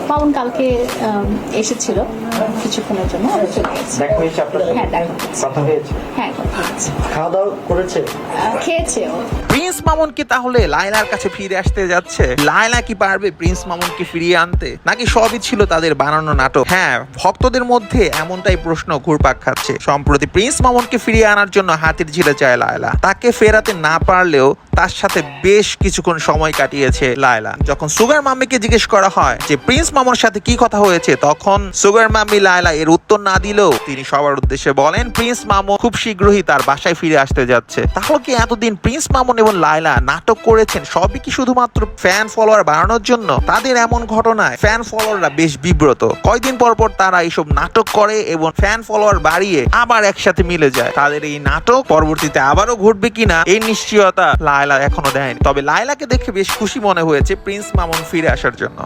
মামুন কালকে এসেছিল কিছুক্ষণের জন্য, আমি চলে গেছি। দেখা হয়েছে আপনার সাথে? হ্যাঁ, দেখা হয়েছে। কথা হয়েছে? হ্যাঁ, কথা হয়েছে। খাওয়া দাওয়া করেছে? খেয়েছে ও। প্রিন্স মামুন কি তাহলে লায়লার কাছে ফিরে আসতে যাচ্ছে? লায়লা কি পারবে প্রিন্স মামুনকে ফিরিয়ে আনতে, নাকি সবই ছিল তাদের বানানো নাটক? হ্যাঁ, ভক্তদের মধ্যে এমনটাই প্রশ্ন ঘুরপাক খাচ্ছে। সম্প্রতি প্রিন্স মামুনকে ফিরিয়ে আনার জন্য হাতির ঝিলে যায় লায়লা। তাকে ফেরাতে না পারলেও তার সাথে বেশ কিছুক্ষণ সময় কাটিয়েছে লায়লা। যখন সুগার মাম্মিকে জিজ্ঞেস করা হয় যে প্রিন্স মামুনের সাথে কি কথা হয়েছে, তখন সুগার মাম্মি লায়লা এর উত্তর না দিলেও তিনি সবার উদ্দেশ্যে বলেন প্রিন্স মামুন খুব শীঘ্রই তার বাসায় ফিরে আসতে যাচ্ছে। তাহলে কি এতদিন প্রিন্স মামুন এবং লায়লা নাটক করেছেন সবই কি শুধুমাত্র ফ্যান ফলোয়ার বাড়ানোর জন্য? তাদের এমন ঘটনায় ফ্যান ফলোয়াররা বেশ বিব্রত। কয়দিন পর পর তারা এইসব নাটক করে এবং ফ্যান ফলোয়ার বাড়িয়ে আবার একসাথে মিলে যায়। তাদের এই নাটক পরবর্তীতে আবারও ঘটবে কিনা এই নিশ্চয়তা লায়লা এখনো দেয়নি। তবে লায়লাকে দেখে বেশ খুশি মনে হয়েছে প্রিন্স মামুন ফিরে আসার জন্য।